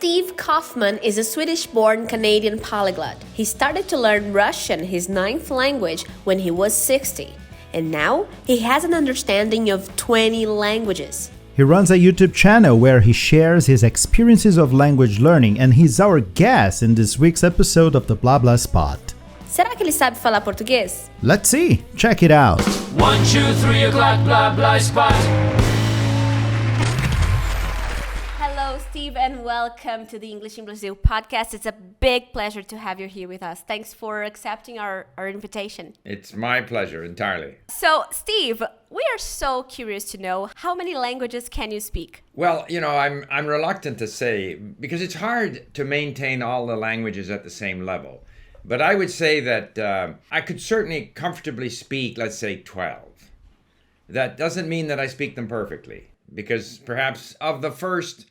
Steve Kaufmann is a Swedish-born Canadian polyglot. He started to learn Russian, his ninth language, when he was 60. And now, he has an understanding of 20 languages. He runs a YouTube channel where he shares his experiences of language learning, and he's our guest in this week's episode of the Blah Blah Spot. Será que ele sabe falar português? Let's see. Check it out. 1, 2, 3 o'clock, blah blah spot. Hello, Steve, and welcome to the English in Brazil podcast. It's a big pleasure to have you here with us. Thanks for accepting our invitation. It's my pleasure, entirely. So, Steve, we are so curious to know, how many languages can you speak? Well, I'm reluctant to say, because it's hard to maintain all the languages at the same level. But I would say that I could certainly comfortably speak, let's say, 12. That doesn't mean that I speak them perfectly, because perhaps of the first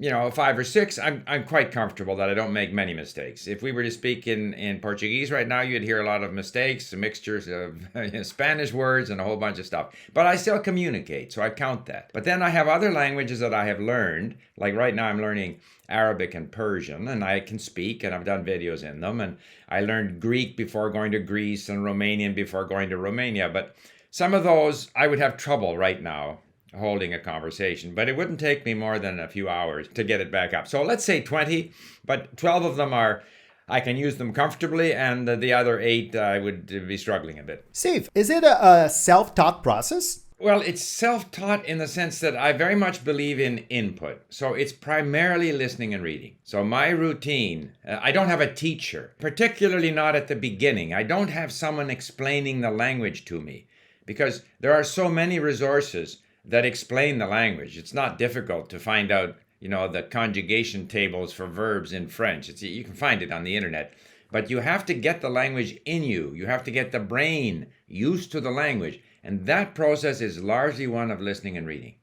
5 or 6, I'm quite comfortable that I don't make many mistakes. If we were to speak in Portuguese right now, you'd hear a lot of mistakes, mixtures of Spanish words and a whole bunch of stuff. But I still communicate, so I count that. But then I have other languages that I have learned, like right now I'm learning Arabic and Persian, and I can speak, and I've done videos in them. And I learned Greek before going to Greece and Romanian before going to Romania. But some of those I would have trouble right now holding a conversation, but it wouldn't take me more than a few hours to get it back up. So let's say 20, but 12 of them I can use them comfortably, and the other 8 I would be struggling a bit. Steve, is it a self-taught process? Well, it's self-taught in the sense that I very much believe in input. So it's primarily listening and reading. So my routine, I don't have a teacher, particularly not at the beginning. I don't have someone explaining the language to me, because there are so many resources that explain the language. It's not difficult to find out, the conjugation tables for verbs in French. You can find it on the internet. But you have to get the language in you. You have to get the brain used to the language. And that process is largely one of listening and reading.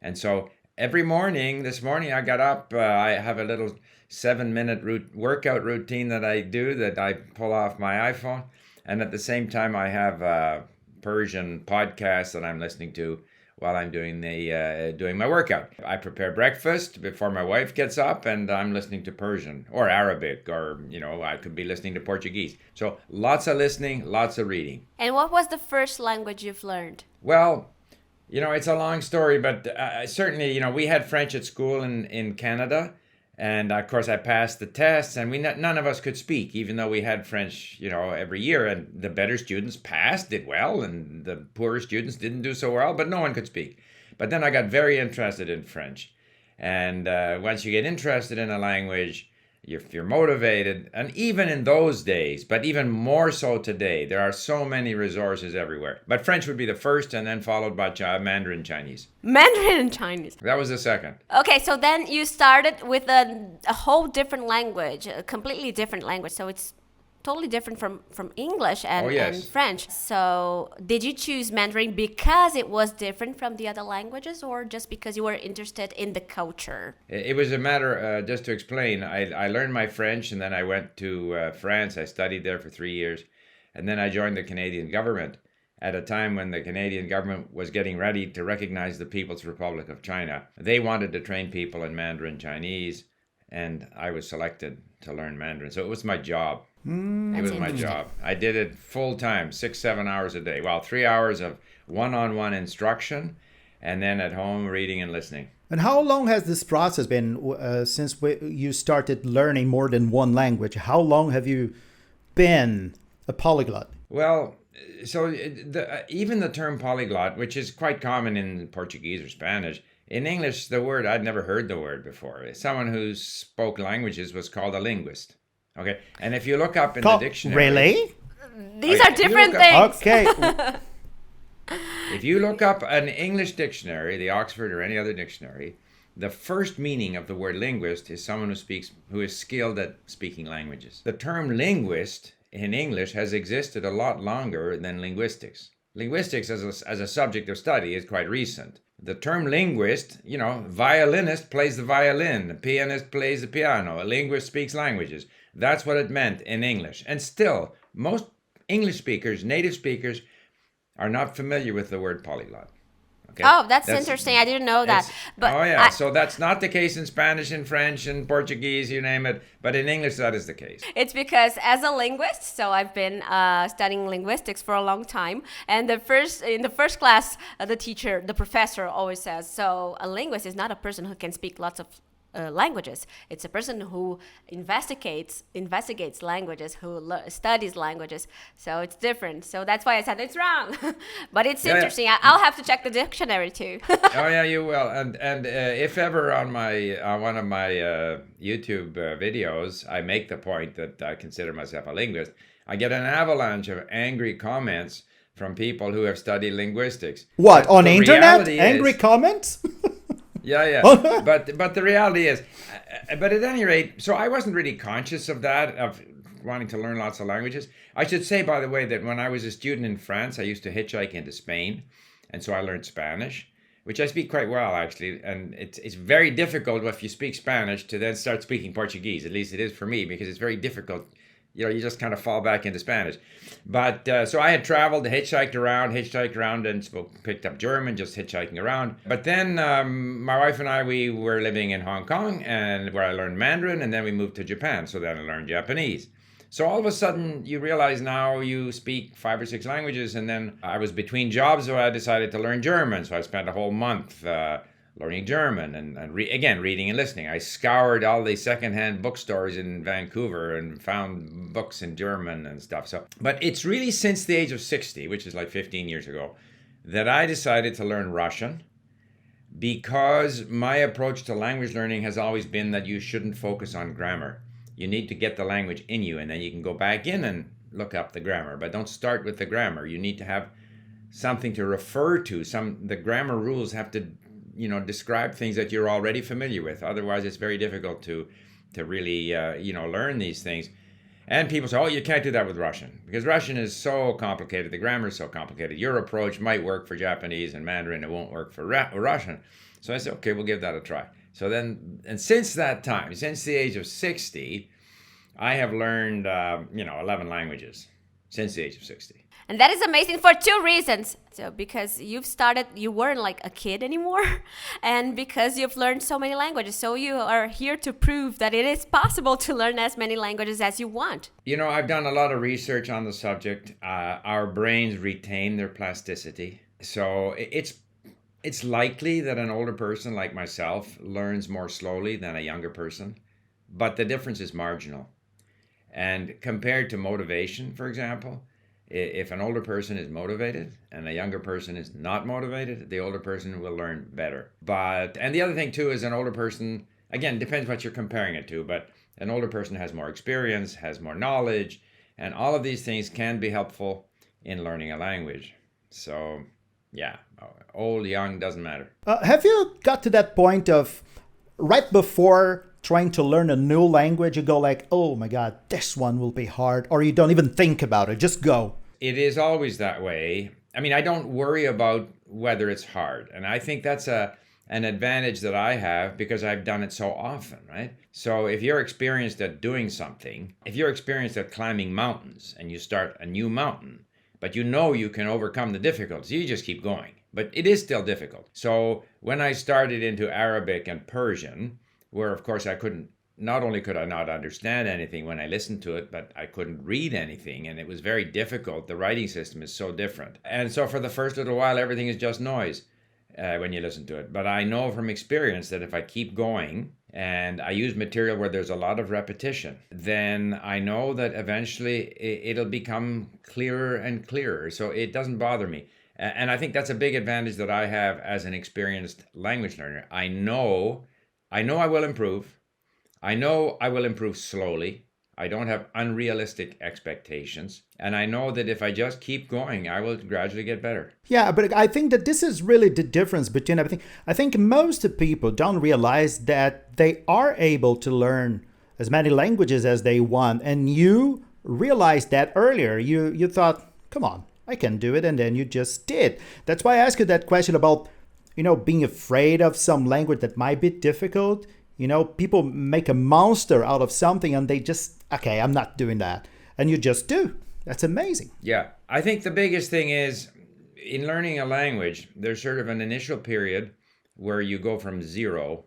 And so every morning, this morning I got up, I have a little 7-minute workout routine that I do that I pull off my iPhone. And at the same time, I have a Persian podcast that I'm listening to while I'm doing my workout. I prepare breakfast before my wife gets up, and I'm listening to Persian or Arabic, or I could be listening to Portuguese. So lots of listening, lots of reading. And what was the first language you've learned? Well, it's a long story, but certainly, we had French at school in Canada. And of course, I passed the tests, and none of us could speak, even though we had French, every year. And the better students did well, and the poorer students didn't do so well, but no one could speak. But then I got very interested in French. And once you get interested in a language, you're motivated. And even in those days, but even more so today, there are so many resources everywhere. But French would be the first, and then followed by Mandarin Chinese. Mandarin and Chinese. That was the second. Okay, so then you started with a whole different language, a completely different language. So it's totally different from English and French. So did you choose Mandarin because it was different from the other languages, or just because you were interested in the culture? It was a matter, just to explain, I learned my French, and then I went to France. I studied there for 3 years. And then I joined the Canadian government at a time when the Canadian government was getting ready to recognize the People's Republic of China. They wanted to train people in Mandarin Chinese, and I was selected to learn Mandarin. So it was my job. It was my job. I did it full time, 6-7 hours a day. Well, 3 hours of one-on-one instruction, and then at home reading and listening. And how long has this process been since you started learning more than one language? How long have you been a polyglot? Well, so even the term polyglot, which is quite common in Portuguese or Spanish, in English, I'd never heard the word before. Someone who spoke languages was called a linguist. Okay, and if you look up in the dictionary... Really? These are different things. Okay. If you look up an English dictionary, the Oxford or any other dictionary, the first meaning of the word linguist is someone who is skilled at speaking languages. The term linguist in English has existed a lot longer than linguistics. Linguistics as a subject of study is quite recent. The term linguist, violinist plays the violin, the pianist plays the piano, a linguist speaks languages. That's what it meant in English. And still, most English speakers, native speakers, are not familiar with the word polyglot. Okay? Oh, that's interesting. I didn't know that. But so that's not the case in Spanish and French and Portuguese, you name it. But in English, that is the case. It's because as a linguist, so I've been studying linguistics for a long time. And in the first class, the professor always says, so a linguist is not a person who can speak lots of languages. It's a person who investigates languages, who studies languages. So it's different. So that's why I said it's wrong. But it's interesting. Yeah. I'll have to check the dictionary too. Oh yeah, you will. And if ever on one of my YouTube videos, I make the point that I consider myself a linguist, I get an avalanche of angry comments from people who have studied linguistics. What, on the internet? Angry comments? Yeah. But the reality is, but at any rate, so I wasn't really conscious of that, of wanting to learn lots of languages. I should say, by the way, that when I was a student in France, I used to hitchhike into Spain. And so I learned Spanish, which I speak quite well, actually. And it's very difficult if you speak Spanish to then start speaking Portuguese. At least it is for me, because it's very difficult. You just kind of fall back into Spanish. But so I had traveled, hitchhiked around and picked up German, just hitchhiking around. But then my wife and I, we were living in Hong Kong, and where I learned Mandarin, and then we moved to Japan. So then I learned Japanese. So all of a sudden, you realize now you speak 5 or 6 languages. And then I was between jobs, so I decided to learn German. So I spent a whole month learning German and reading and listening. I scoured all the secondhand bookstores in Vancouver and found books in German and stuff. So, but it's really since the age of 60, which is like 15 years ago, that I decided to learn Russian, because my approach to language learning has always been that you shouldn't focus on grammar. You need to get the language in you, and then you can go back in and look up the grammar. But don't start with the grammar. You need to have something to refer to. The grammar rules have to describe things that you're already familiar with. Otherwise, it's very difficult to really, learn these things. And people say, oh, you can't do that with Russian, because Russian is so complicated. The grammar is so complicated. Your approach might work for Japanese and Mandarin. It won't work for Russian. So I said, okay, we'll give that a try. So then, and since that time, since the age of 60, I have learned, 11 languages since the age of 60. And that is amazing for 2 reasons. So because you weren't like a kid anymore, and because you've learned so many languages. So you are here to prove that it is possible to learn as many languages as you want. I've done a lot of research on the subject. Our brains retain their plasticity. So it's likely that an older person like myself learns more slowly than a younger person, but the difference is marginal. And compared to motivation, for example, if an older person is motivated and a younger person is not motivated, the older person will learn better. And the other thing too is an older person, again, depends what you're comparing it to, but an older person has more experience, has more knowledge, and all of these things can be helpful in learning a language. So yeah, old, young, doesn't matter. Have you got to that point of right before trying to learn a new language, you go like, oh my God, this one will be hard, or you don't even think about it, just go? It is always that way. I mean, I don't worry about whether it's hard. And I think that's an advantage that I have because I've done it so often, right? So if you're experienced at doing something, if you're experienced at climbing mountains and you start a new mountain, but you can overcome the difficulties, you just keep going. But it is still difficult. So when I started into Arabic and Persian, where of course not only could I not understand anything when I listened to it, but I couldn't read anything, and it was very difficult. The writing system is so different. And so for the first little while, everything is just noise when you listen to it. But I know from experience that if I keep going and I use material where there's a lot of repetition, then I know that eventually it'll become clearer and clearer. So it doesn't bother me. And I think that's a big advantage that I have as an experienced language learner. I know I will improve. I know I will improve slowly. I don't have unrealistic expectations. And I know that if I just keep going, I will gradually get better. Yeah, but I think that this is really the difference between everything. I think most people don't realize that they are able to learn as many languages as they want. And you realized that earlier. You thought, come on, I can do it. And then you just did. That's why I asked you that question about, being afraid of some language that might be difficult. People make a monster out of something and they just, okay, I'm not doing that. And you just do. That's amazing. Yeah. I think the biggest thing is in learning a language, there's sort of an initial period where you go from zero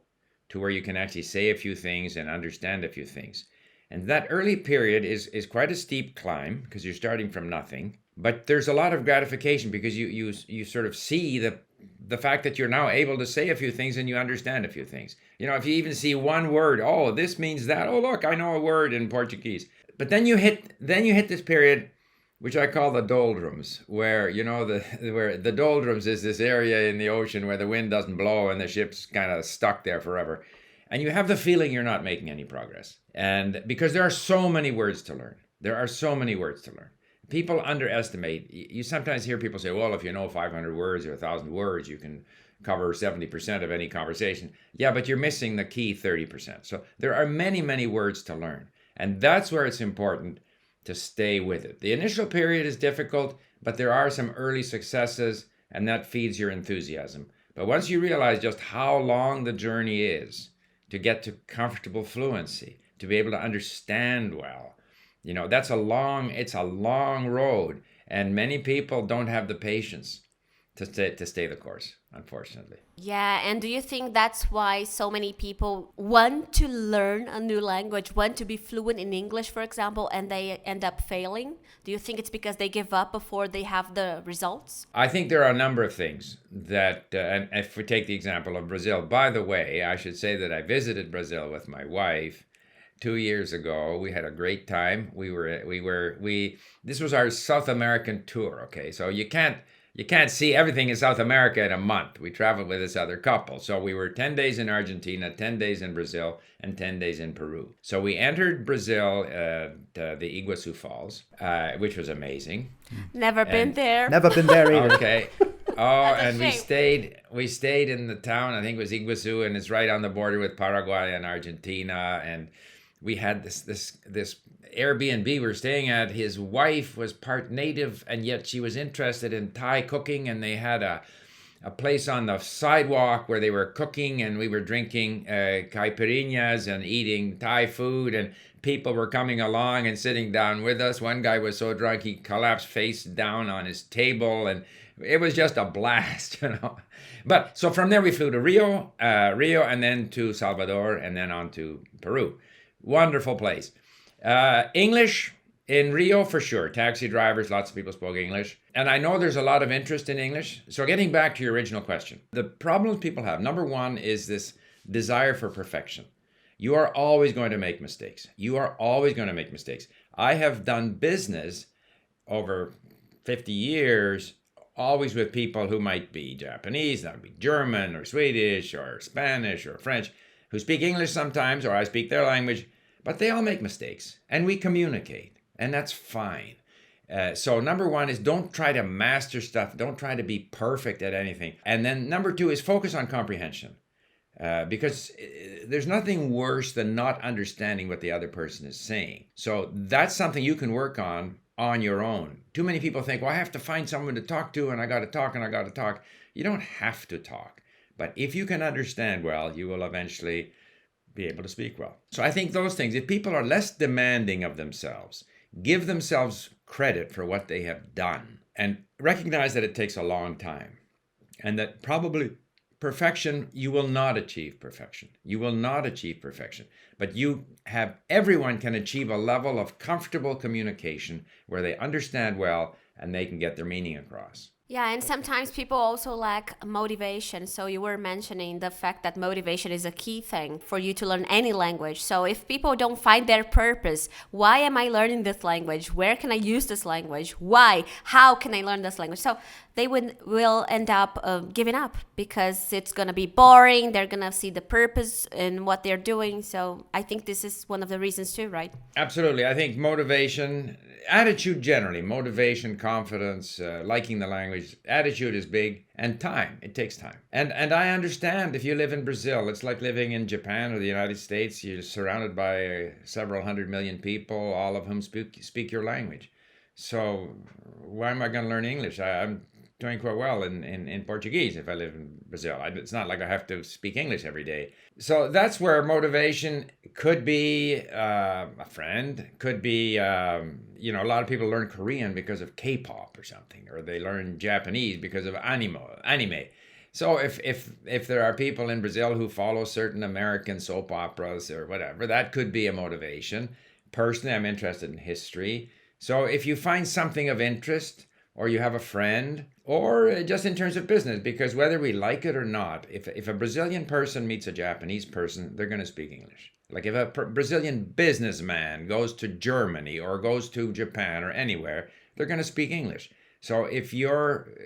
to where you can actually say a few things and understand a few things. And that early period is quite a steep climb because you're starting from nothing. But there's a lot of gratification because you sort of see the fact that you're now able to say a few things and you understand a few things. You know, if you even see one word, oh, this means that. Oh, look, I know a word in Portuguese. But then you hit this period, which I call the doldrums, where, you know, where the doldrums is this area in the ocean where the wind doesn't blow and the ship's kind of stuck there forever. And you have the feeling you're not making any progress. And because there are so many words to learn. There are so many words to learn. People underestimate. You sometimes hear people say, well, if you know 500 words or 1,000 words, you can cover 70% of any conversation. Yeah, but you're missing the key 30%. So there are many, many words to learn. And that's where it's important to stay with it. The initial period is difficult, but there are some early successes, and that feeds your enthusiasm. But once you realize just how long the journey is to get to comfortable fluency, to be able to understand well, you know, it's a long road, and many people don't have the patience to stay the course, unfortunately. Yeah, and do you think that's why so many people want to learn a new language, want to be fluent in English, for example, and they end up failing? Do you think it's because they give up before they have the results? I think there are a number of things that, and if we take the example of Brazil, by the way, I should say that I visited Brazil with my wife 2 years ago. We had a great time. This was our South American tour. Okay, so you can't see everything in South America in a month. We traveled with this other couple. So we were 10 days in Argentina, 10 days in Brazil, and 10 days in Peru. So we entered Brazil at the Iguazu Falls, which was amazing. Never been there. Never been there either. Okay. Oh, and we stayed in the town, I think it was Iguazu, and it's right on the border with Paraguay and Argentina. And we had this Airbnb we were staying at. His wife was part native, and yet she was interested in Thai cooking, and they had a place on the sidewalk where they were cooking, and we were drinking caipirinhas and eating Thai food, and people were coming along and sitting down with us. One guy was so drunk he collapsed face down on his table, and it was just a blast, you know. But so from there we flew to Rio, and then to Salvador, and then on to Peru. Wonderful place. English in Rio for sure. Taxi drivers, lots of people spoke English. And I know there's a lot of interest in English. So getting back to your original question, the problems people have, number one, is this desire for perfection. You are always going to make mistakes. I have done business over 50 years, always with people who might be Japanese, that would be German or Swedish or Spanish or French, who speak English sometimes, or I speak their language. But they all make mistakes, and we communicate, and that's fine. So number one is don't try to master stuff. Don't try to be perfect at anything. And then number two is focus on comprehension, because there's nothing worse than not understanding what the other person is saying. So that's something you can work on your own. Too many people think, well, I have to find someone to talk to, and I got to talk. You don't have to talk. But if you can understand well, you will eventually be able to speak well. So I think those things, if people are less demanding of themselves, give themselves credit for what they have done, and recognize that it takes a long time, and that probably perfection, you will not achieve perfection. But everyone can achieve a level of comfortable communication where they understand well and they can get their meaning across. Yeah, and sometimes people also lack motivation. So you were mentioning the fact that motivation is a key thing for you to learn any language. So if people don't find their purpose, why am I learning this language? Where can I use this language? Why? How can I learn this language? So they will end up giving up because it's going to be boring. They're going to see the purpose in what they're doing. So I think this is one of the reasons too, right? Absolutely. I think motivation, attitude generally, motivation, confidence, liking the language, attitude is big, and time. It takes time. And I understand if you live in Brazil, it's like living in Japan or the United States. You're surrounded by several 100 million people, all of whom speak your language. So why am I going to learn English? I'm doing quite well in Portuguese if I live in Brazil. It's not like I have to speak English every day. So that's where motivation Could be a friend, could be, a lot of people learn Korean because of K-pop or something, or they learn Japanese because of anime. So if there are people in Brazil who follow certain American soap operas or whatever, that could be a motivation. Personally, I'm interested in history. So if you find something of interest, or you have a friend, or just in terms of business, because whether we like it or not, if a Brazilian person meets a Japanese person, they're going to speak English. Like if a Brazilian businessman goes to Germany or goes to Japan or anywhere, they're going to speak English. So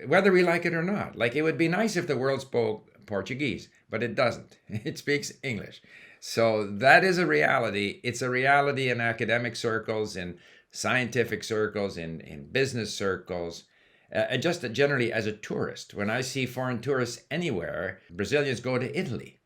whether we like it or not, like it would be nice if the world spoke Portuguese, but it doesn't. It speaks English. So that is a reality. It's a reality in academic circles, in scientific circles, in business circles, and just generally as a tourist. When I see foreign tourists anywhere, Brazilians go to Italy.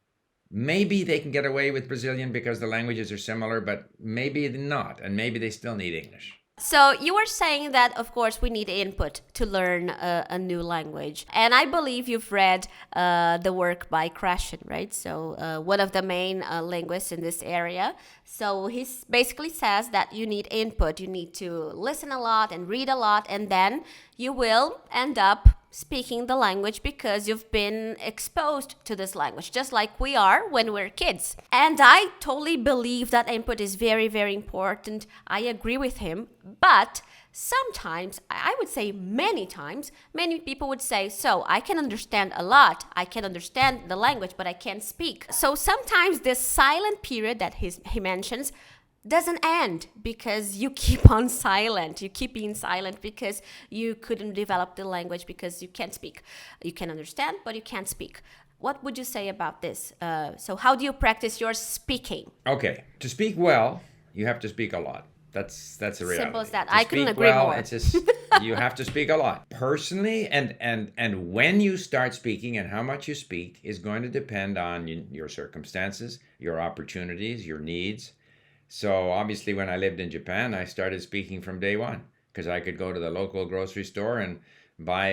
Maybe they can get away with Brazilian because the languages are similar, but maybe not, and maybe they still need English. So you were saying that, of course, we need input to learn a new language. And I believe you've read the work by Krashen, right? So one of the main linguists in this area. So he basically says that you need input. You need to listen a lot and read a lot, and then you will end up speaking the language because you've been exposed to this language, just like we are when we're kids. And I totally believe that input is very, very important. I agree with him. But sometimes, I would say many times, many people would say, so I can understand a lot. I can understand the language, but I can't speak. So sometimes this silent period that he mentions doesn't end because you keep on silent. You keep being silent because you couldn't develop the language because you can't speak. You can understand, but you can't speak. What would you say about this? So how do you practice your speaking? Okay, to speak well, you have to speak a lot. That's a reality. Simple as that. To I couldn't agree more. It's just, you have to speak a lot. Personally, and when you start speaking and how much you speak is going to depend on your circumstances, your opportunities, your needs. So obviously when I lived in Japan, I started speaking from day one because I could go to the local grocery store and buy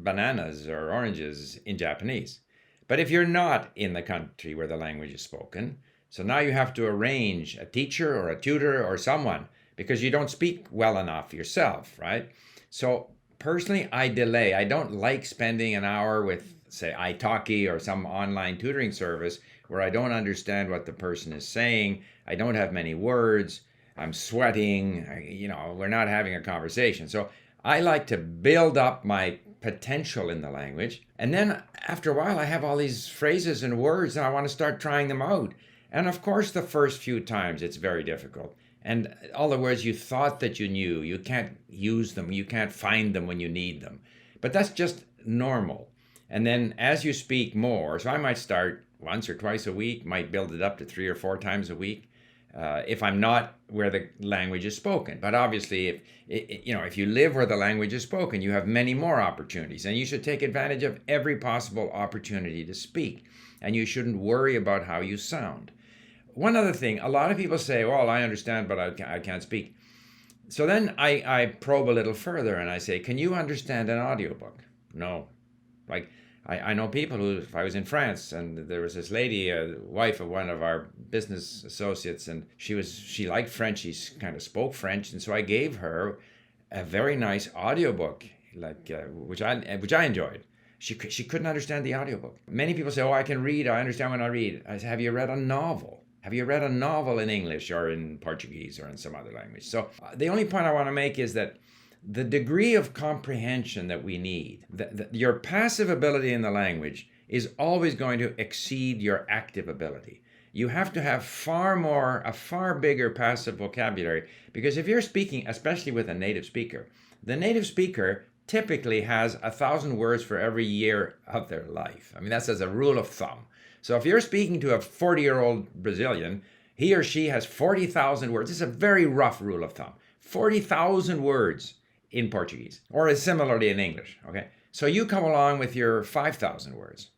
bananas or oranges in Japanese. But if you're not in the country where the language is spoken, so now you have to arrange a teacher or a tutor or someone because you don't speak well enough yourself, right? So personally, I delay. I don't like spending an hour with, say, italki or some online tutoring service where I don't understand what the person is saying. I don't have many words. I'm sweating. We're not having a conversation. So I like to build up my potential in the language. And then after a while, I have all these phrases and words and I want to start trying them out. And of course, the first few times, it's very difficult. And all the words you thought that you knew, you can't use them. You can't find them when you need them. But that's just normal. And then as you speak more, so I might start once or twice a week, might build it up to 3 or 4 times a week, if I'm not where the language is spoken. But obviously, if you live where the language is spoken, you have many more opportunities, and you should take advantage of every possible opportunity to speak. And you shouldn't worry about how you sound. One other thing, a lot of people say, well, I understand, but I can't speak. So then I probe a little further and I say, can you understand an audiobook? No. Like, I know people who, if I was in France and there was this lady, wife of one of our business associates, and she liked French, she kind of spoke French, and so I gave her a very nice audiobook, which I enjoyed. She couldn't understand the audiobook. Many people say, oh, I can read, I understand when I read. I say, have you read a novel? Have you read a novel in English or in Portuguese or in some other language? So the only point I want to make is that the degree of comprehension that we need, your passive ability in the language is always going to exceed your active ability. You have to have a far bigger passive vocabulary, because if you're speaking, especially with a native speaker, the native speaker typically has 1,000 words for every year of their life. I mean, that's as a rule of thumb. So if you're speaking to a 40-year-old Brazilian, he or she has 40,000 words. This is a very rough rule of thumb. 40,000 words in Portuguese, or similarly in English, okay? So you come along with your 5,000 words.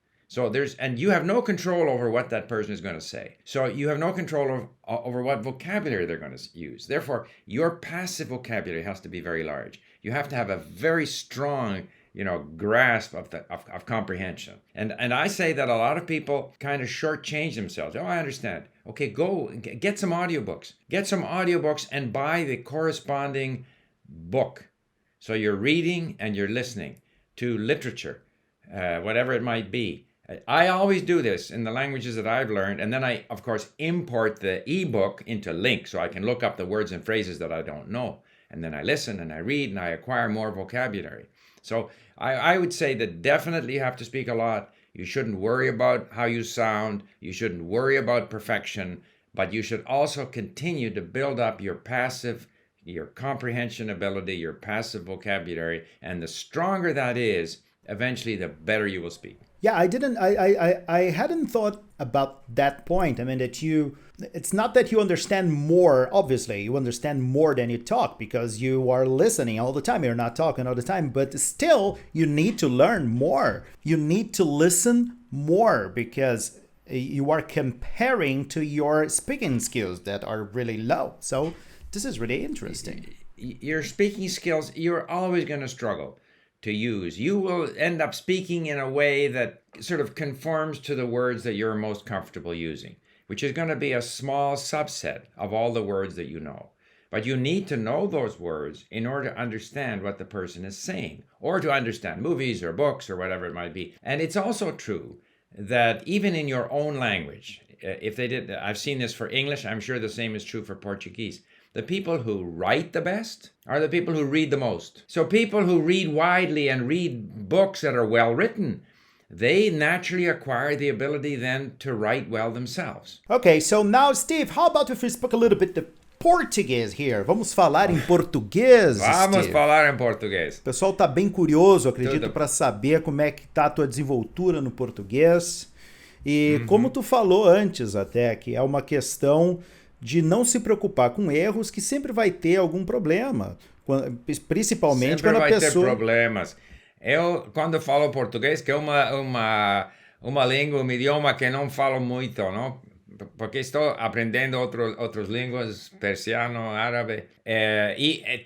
And you have no control over what that person is going to say. So you have no control over what vocabulary they're going to use. Therefore, your passive vocabulary has to be very large. You have to have a very strong, grasp of comprehension. And I say that a lot of people kind of shortchange themselves. Oh, I understand. Okay, go get some audiobooks. Get some audiobooks and buy the corresponding book. So you're reading and you're listening to literature, whatever it might be. I always do this in the languages that I've learned, and then I, of course, import the ebook into Link so I can look up the words and phrases that I don't know. And then I listen and I read and I acquire more vocabulary. So I would say that definitely you have to speak a lot. You shouldn't worry about how you sound. You shouldn't worry about perfection, but you should also continue to build up your comprehension ability, your passive vocabulary, and the stronger that is, eventually the better you will speak. Yeah, I hadn't thought about that point. I mean, it's not that you understand more, obviously, you understand more than you talk because you are listening all the time. You're not talking all the time, but still you need to learn more. You need to listen more because you are comparing to your speaking skills that are really low. So this is really interesting. Your speaking skills, you're always going to struggle to use. You will end up speaking in a way that sort of conforms to the words that you're most comfortable using, which is going to be a small subset of all the words that you know. But you need to know those words in order to understand what the person is saying, or to understand movies or books or whatever it might be. And it's also true that even in your own language, I've seen this for English, I'm sure the same is true for Portuguese. The people who write the best are the people who read the most. So people who read widely and read books that are well written, they naturally acquire the ability then to write well themselves. Okay, so now, Steve, how about if we speak a little bit the Português here? Vamos falar em português, Vamos Steve. falar em português. O pessoal tá bem curioso, acredito, para saber como é que tá a tua desenvoltura no português. E como tu falou antes até, que é uma questão de não se preocupar com erros, que sempre vai ter algum problema, principalmente sempre quando a pessoa... Sempre vai ter problemas. Eu, quando falo português, que é uma língua, um idioma que não falo muito, não? Porque estou aprendendo outras línguas, persiano, árabe, e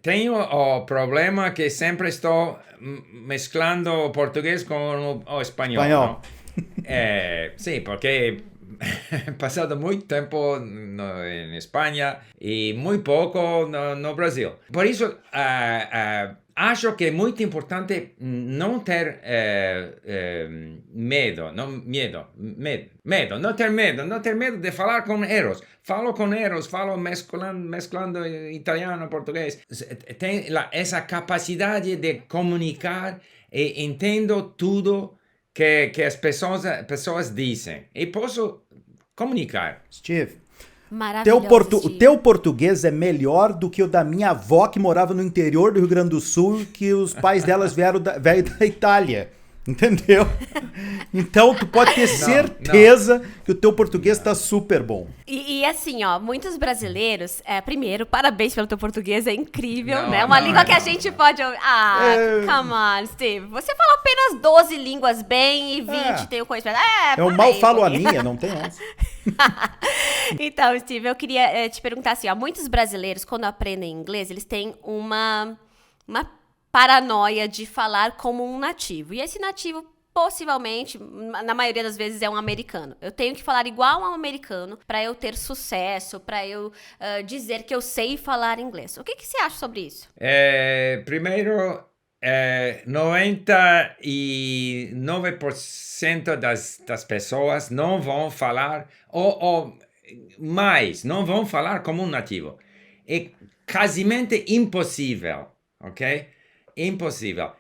tenho o problema que sempre estou mesclando o português com o espanhol. Não? Sim, porque he pasado muito tempo em Espanha e muito pouco no Brasil. Por isso, acho que é muito importante não ter medo, não ter medo de falar com erros. Falo mesclando italiano, português. Tem essa capacidade de comunicar e entendo tudo que as pessoas dizem. E posso comunicar. Steve, Maravilhoso, o teu português é melhor do que o da minha avó, que morava no interior do Rio Grande do Sul, que os pais delas veio da Itália. Entendeu? Então, tu pode ter certeza que o teu português tá super bom. E assim, ó, muitos brasileiros, primeiro, parabéns pelo teu português, é incrível, né? Uma língua que a gente pode ouvir. Come on, Steve. Você fala apenas 12 línguas bem e 20 tem o conhecimento. Eu mal falo a minha, não tem essa. Então, Steve, eu queria te perguntar assim, ó, muitos brasileiros, quando aprendem inglês, eles têm uma paranoia de falar como um nativo. E esse nativo, possivelmente, na maioria das vezes, é um americano. Eu tenho que falar igual a um americano para eu ter sucesso, para eu dizer que eu sei falar inglês. O que você acha sobre isso? Primeiro, 99% das pessoas não vão falar, ou mais, não vão falar como um nativo. É quasemente impossível, ok? Impossível.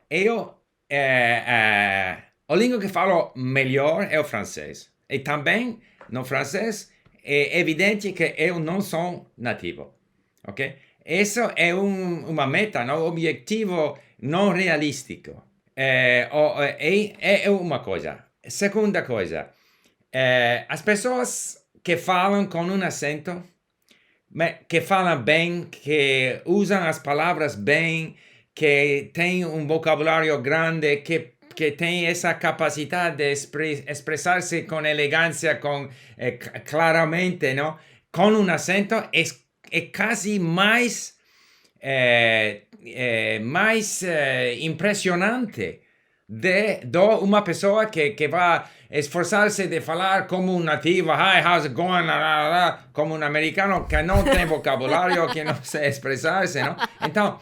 A língua que falo melhor é o francês. E também, no francês, é evidente que eu não sou nativo. Ok? Isso é uma meta, um objetivo não realístico. É uma coisa. Segunda coisa. As pessoas que falam com um acento, que falam bem, que usam as palavras bem, que tem um vocabulário grande, que tem essa capacidade de expressar-se com elegância, claramente, não? Com um acento, é quase mais impressionante de uma pessoa que vai esforçar-se de falar como um nativo, hi, how's it going, como um americano que não tem vocabulário, que não sei expressar-se, não? Então,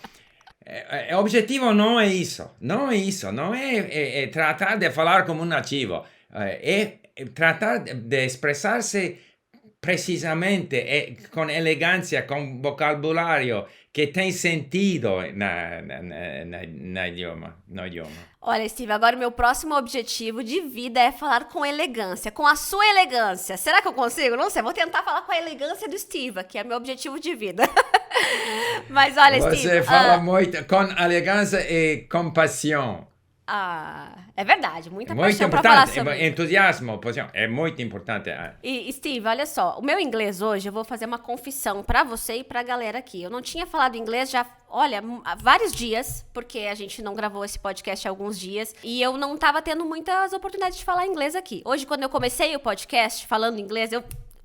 o objetivo não é isso, não é tratar de falar como um nativo, é tratar de expressar-se precisamente, com elegância, com vocabulário que tem sentido no idioma. Olha, Steve, agora o meu próximo objetivo de vida é falar com elegância, com a sua elegância. Será que eu consigo? Não sei, vou tentar falar com a elegância do Steve, que é meu objetivo de vida. Mas olha, Você Steve... Você fala muito com elegância e compaixão. É verdade, muita muito paixão pra falar importante, sobre... entusiasmo, paixão, é muito importante. E Steve, olha só, o meu inglês hoje, eu vou fazer uma confissão pra você e pra galera aqui. Eu não tinha falado inglês já, olha, há vários dias, porque a gente não gravou esse podcast há alguns dias, e eu não tava tendo muitas oportunidades de falar inglês aqui. Hoje, quando eu comecei o podcast falando inglês,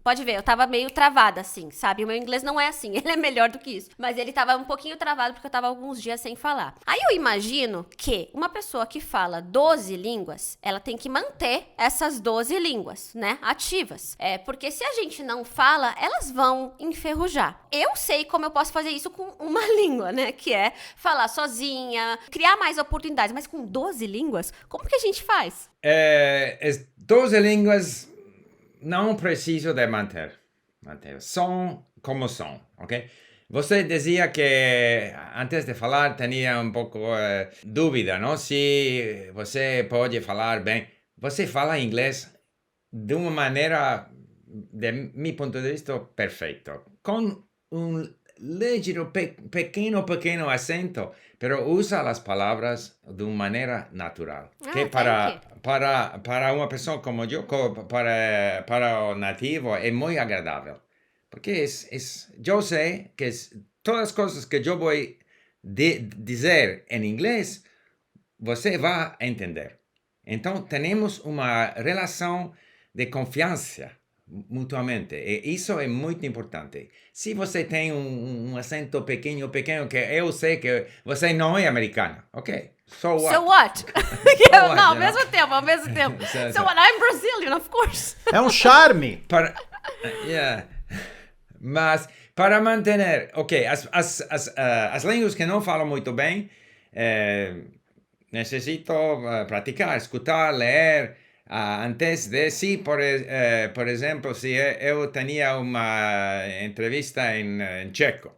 pode ver, eu tava meio travada, assim, sabe? O meu inglês não é assim, ele é melhor do que isso. Mas ele tava um pouquinho travado porque eu tava alguns dias sem falar. Aí eu imagino que uma pessoa que fala 12 línguas, ela tem que manter essas 12 línguas, né? Ativas. Porque se a gente não fala, elas vão enferrujar. Eu sei como eu posso fazer isso com uma língua, né? Que é falar sozinha, criar mais oportunidades. Mas com 12 línguas, como que a gente faz? 12 línguas... Não preciso de manter. São como são, ok? Você dizia que antes de falar tinha um pouco dúvida, não? Se você pode falar bem. Você fala inglês de uma maneira, de meu ponto de vista, perfeito. Com um ligeiro, pequeno acento, pero usa as palavras de uma maneira natural. Que para uma pessoa como eu, para o nativo, é muito agradável. Porque eu sei que todas as coisas que eu vou dizer em inglês, você vai entender. Então, temos uma relação de confiança mutuamente. E isso é muito importante. Se você tem um acento pequeno, que eu sei que você não é americano, ok? So what? So what? Não, ao mesmo tempo. So what? I'm Brazilian, of course. É um charme. Mas para manter, ok, as línguas que não falam muito bem, necessito praticar, escutar, ler. Antes de, por exemplo, se eu tinha uma entrevista em checo,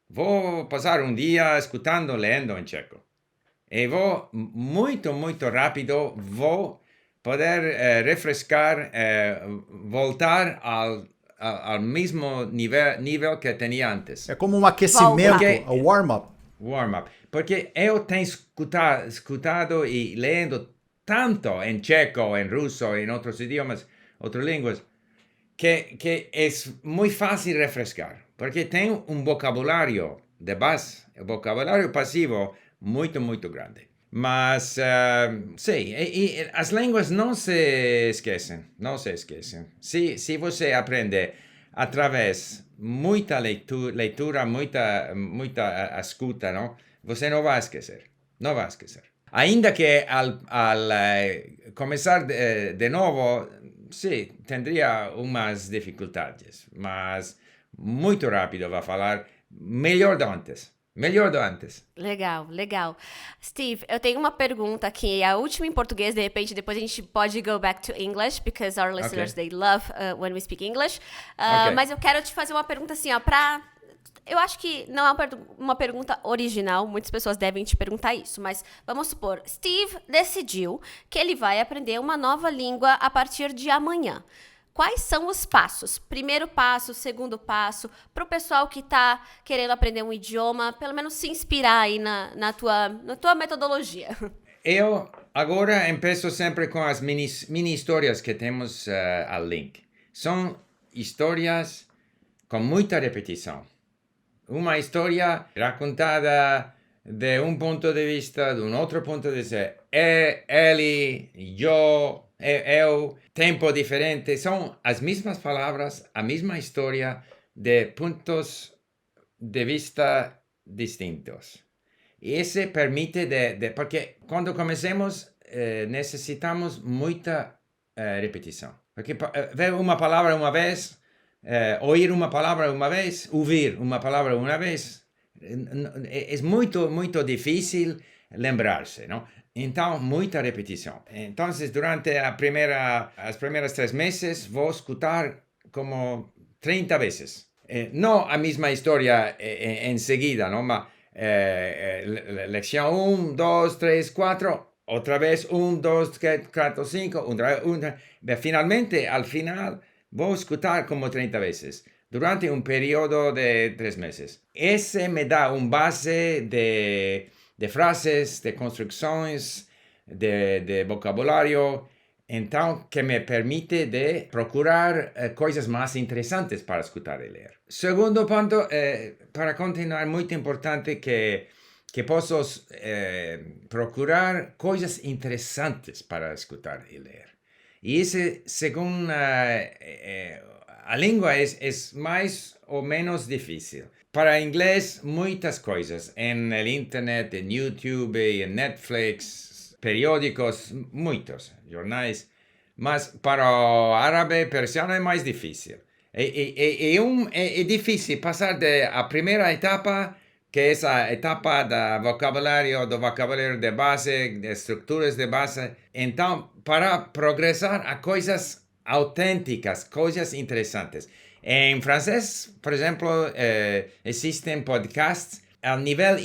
vou passar um dia escutando, lendo em checo. E vou muito rápido, vou poder refrescar, voltar ao mesmo nível que tinha antes. É como um aquecimento, um warm-up. Warm-up. Porque eu tenho escutado e lendo tanto em checo, em russo, em outros idiomas, outras línguas, que é muito fácil refrescar. Porque tem um vocabulário de base, um vocabulário passivo muito grande. Mas, sim, e as línguas não se esquecem. Se você aprender através muita leitura, muita escuta, não? Você não vai esquecer. Ainda que al começar de novo, sim, teria umas dificuldades, mas muito rápido vai falar melhor do antes. Legal. Steve, eu tenho uma pergunta aqui, a última em português, de repente depois a gente pode go back to English, because our listeners, they love when we speak English. Mas eu quero te fazer uma pergunta assim, ó, eu acho que não é uma pergunta original, muitas pessoas devem te perguntar isso, mas vamos supor, Steve decidiu que ele vai aprender uma nova língua a partir de amanhã. Quais são os passos? Primeiro passo, segundo passo, para o pessoal que está querendo aprender um idioma, pelo menos se inspirar aí na tua metodologia. Eu agora começo sempre com as mini histórias que temos ao link. São histórias com muita repetição. Uma história raccontada de um ponto de vista, de um outro ponto de vista. Ele, eu, tempo diferente. São as mesmas palavras, a mesma história de pontos de vista distintos. E isso permite porque quando começamos necessitamos muita repetição. Porque ver uma palavra uma vez, ouvir uma palavra uma vez, ouvir uma palavra uma vez, é muito, muito difícil lembrar-se, não? Então, muita repetição. Então, durante as primeiras 3 meses, vou escutar como 30 vezes. Não a mesma história em seguida, não? Mas lección 1, 2, 3, 4, otra vez 1, 2, 3, 4, 5, finalmente, al final, voy a escuchar como 30 veces durante un periodo de 3 meses. Ese me da un base de frases, de construcciones, de vocabulario, então, que me permite de procurar coisas mais interessantes para escutar e ler. Segundo ponto, para continuar, muito importante que posso procurar coisas interessantes para escutar e ler. E isso, segundo a língua, é mais ou menos difícil. Para inglês, muitas coisas. En el internet, en YouTube, en Netflix, periódicos, muitos jornais, mas para o árabe persiano é mais difícil. É difícil passar da primeira etapa, que é essa etapa do vocabulário de base, de estruturas de base. Então, para progressar a coisas autênticas, coisas interessantes. Em francês, por exemplo, existem podcasts a nível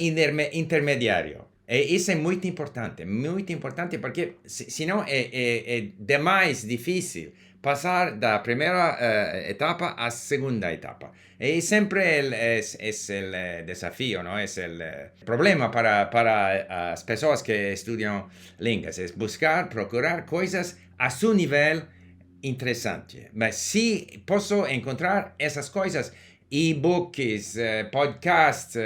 intermediário. Isso é muito importante, porque senão é demais difícil passar da primeira etapa à segunda etapa. E sempre é o desafio, não? É o problema para as pessoas que estudam línguas, é procurar coisas a seu nível interessante. Mas se posso encontrar essas coisas, e-books, podcasts,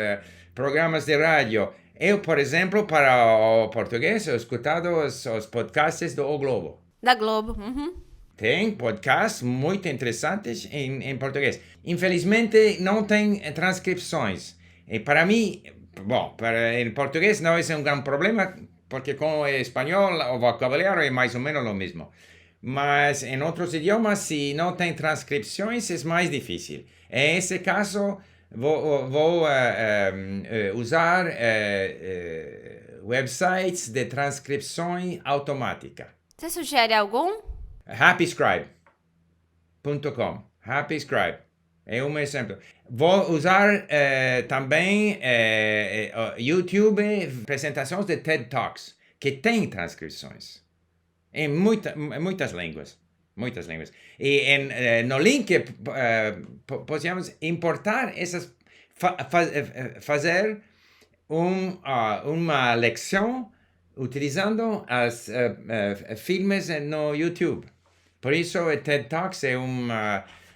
programas de rádio. Eu, por exemplo, para o português, eu escutado os podcasts do O Globo. Da Globo. Uhum. Tem podcasts muito interessantes em português. Infelizmente, não tem transcrições. E para mim, para em português não é um grande problema, porque com o espanhol o vocabulário é mais ou menos o mesmo. Mas em outros idiomas, se não tem transcrições, é mais difícil. Em esse caso, vou usar websites de transcrição automática. Você sugere algum? happyscribe.com. Happyscribe é um exemplo. Vou usar também YouTube, apresentações de TED Talks, que tem transcrições em muitas línguas. Muitas línguas. E no link podemos importar essas, fazer uma leção utilizando os filmes no YouTube. Por isso, o TED Talks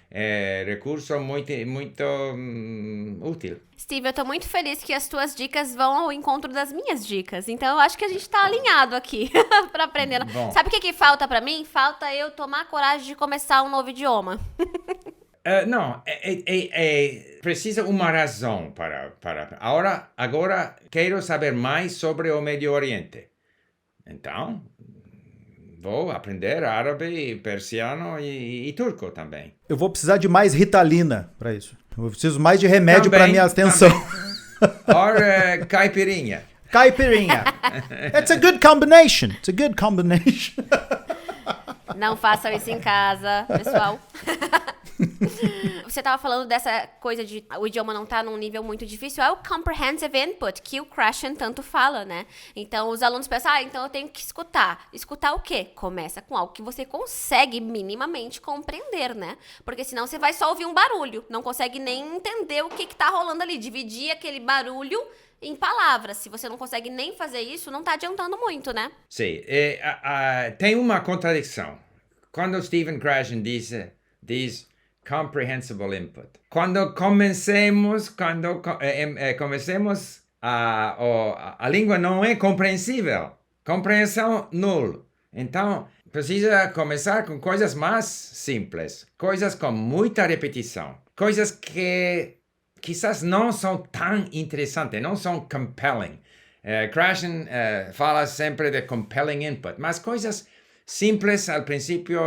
é recurso muito útil. Steve, eu tô muito feliz que as tuas dicas vão ao encontro das minhas dicas. Então, eu acho que a gente tá alinhado aqui para aprender. Bom. Sabe o que falta para mim? Falta eu tomar coragem de começar um novo idioma. Não, precisa uma razão para. Agora, quero saber mais sobre o Médio Oriente. Então, vou aprender árabe, persiano e turco também. Eu vou precisar de mais Ritalina para isso. Eu preciso mais de remédio para minha atenção. Or caipirinha. Caipirinha. It's a good combination. It's a good combination. Não façam isso em casa, pessoal. Você estava falando dessa coisa de o idioma não tá num nível muito difícil. É o comprehensive input, que o Krashen tanto fala, né? Então, os alunos pensam, então eu tenho que escutar. Escutar o quê? Começa com algo que você consegue minimamente compreender, né? Porque senão você vai só ouvir um barulho. Não consegue nem entender o que tá rolando ali. Dividir aquele barulho em palavras. Se você não consegue nem fazer isso, não tá adiantando muito, né? Sim. Tem uma contradição. Quando Stephen Krashen diz comprehensible input. Quando comecemos a língua não é compreensível. Compreensão nula. Então, precisa começar com coisas mais simples. Coisas com muita repetição. Coisas que quizás não são tão interessantes, não são compelling. Krashen fala sempre de compelling input, mas coisas simples al principio,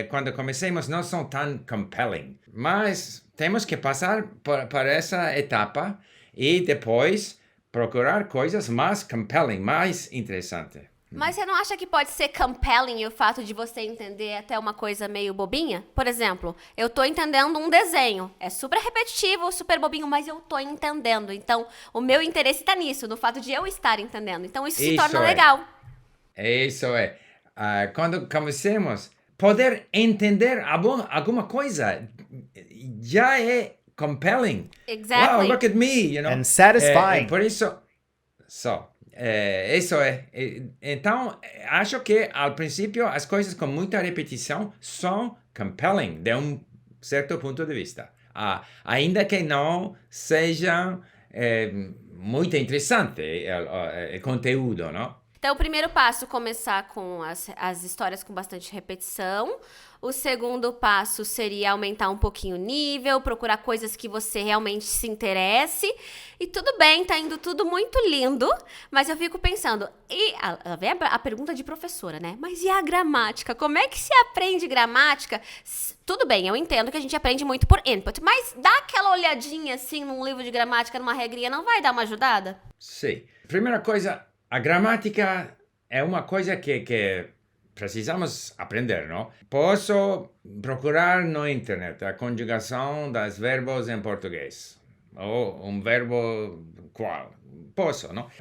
quando começamos, não são tão compelling. Mas temos que passar por essa etapa e depois procurar coisas mais compelling, mais interessantes. Mas você não acha que pode ser compelling o fato de você entender até uma coisa meio bobinha? Por exemplo, eu tô entendendo um desenho. É super repetitivo, super bobinho, mas eu tô entendendo. Então, o meu interesse tá nisso, no fato de eu estar entendendo. Então, isso se torna legal. Isso é. Quando começamos, poder entender alguma coisa já é compelling. Exactly. Wow, look at me, you know. And satisfying. Por isso, isso é. Então, acho que ao princípio as coisas com muita repetição são compelling, de um certo ponto de vista. Ainda que não sejam muito interessante o conteúdo, não? Então, o primeiro passo é começar com as histórias com bastante repetição. O segundo passo seria aumentar um pouquinho o nível, procurar coisas que você realmente se interesse. E tudo bem, tá indo tudo muito lindo, mas eu fico pensando, vem a pergunta de professora, né? Mas e a gramática? Como é que se aprende gramática? Tudo bem, eu entendo que a gente aprende muito por input, mas dá aquela olhadinha assim num livro de gramática, numa regrinha, não vai dar uma ajudada? Sim. Primeira coisa, a gramática é uma coisa que precisamos aprender, não? Posso procurar no internet a conjugação dos verbos em português, ou um verbo qual. Posso, não?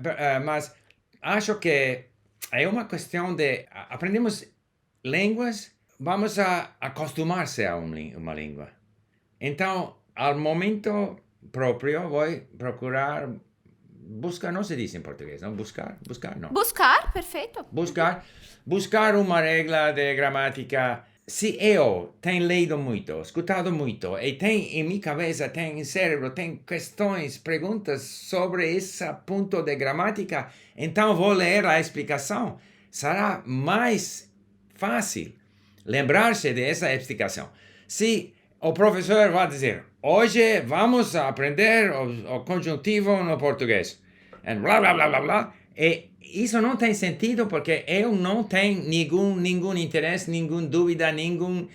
Mas acho que é uma questão de aprendemos línguas, vamos a acostumar-se a uma língua. Então, ao momento próprio, vou procurar buscar, não se diz em português, não? Buscar, não. Buscar, perfeito. Buscar uma regra de gramática. Se eu tenho lido muito, escutado muito, e tem em minha cabeça, tem em cérebro, tem questões, perguntas sobre esse ponto de gramática, então vou ler a explicação. Será mais fácil lembrar-se dessa explicação. Se o professor vai dizer, hoje vamos aprender o conjuntivo no português. E blá, blá, blá, blá, blá. E isso não tem sentido porque eu não tenho nenhum interesse, nenhuma dúvida, nenhum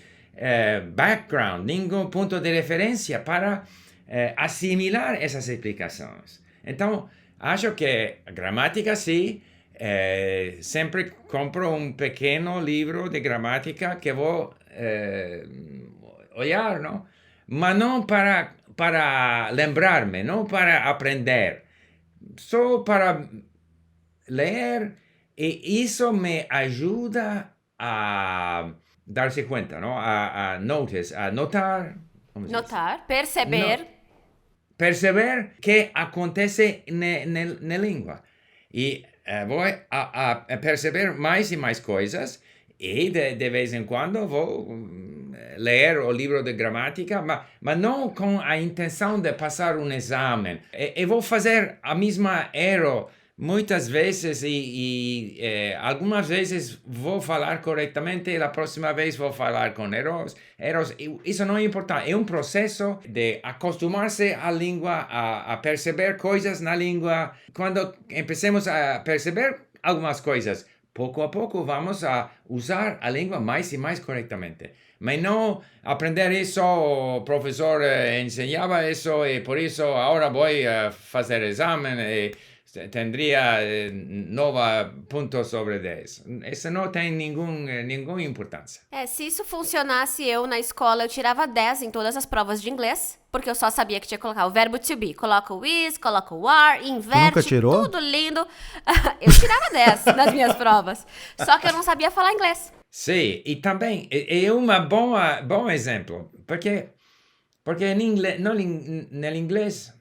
background, nenhum ponto de referência para assimilar essas explicações. Então, acho que a gramática, sim, sempre compro um pequeno livro de gramática que vou olhar, não? Mas não para lembrar-me, não para aprender, só para ler, e isso me ajuda a dar-se conta, não? A notar. Notar, perceber. Perceber que acontece na língua. E vou a perceber mais e mais coisas, e de vez em quando vou ler o livro de gramática, mas não com a intenção de passar um exame. E vou fazer a mesma erro muitas vezes e algumas vezes vou falar corretamente e a próxima vez vou falar com erros. Isso não é importante. É um processo de acostumar-se à língua, a perceber coisas na língua. Quando empecemos a perceber algumas coisas, pouco a pouco vamos a usar a língua mais e mais corretamente. Mas não aprender isso, o professor ensinava isso e por isso agora vou fazer exame e tendria 9 pontos sobre 10. Isso não tem nenhuma importância. Se isso funcionasse, eu na escola eu tirava 10 em todas as provas de inglês, porque eu só sabia que tinha que colocar o verbo to be. Coloca o is, coloca o are, inverte, nunca tirou? Tudo lindo. Eu tirava 10 nas minhas provas, só que eu não sabia falar inglês. Sim, e também é bom exemplo, porque no inglês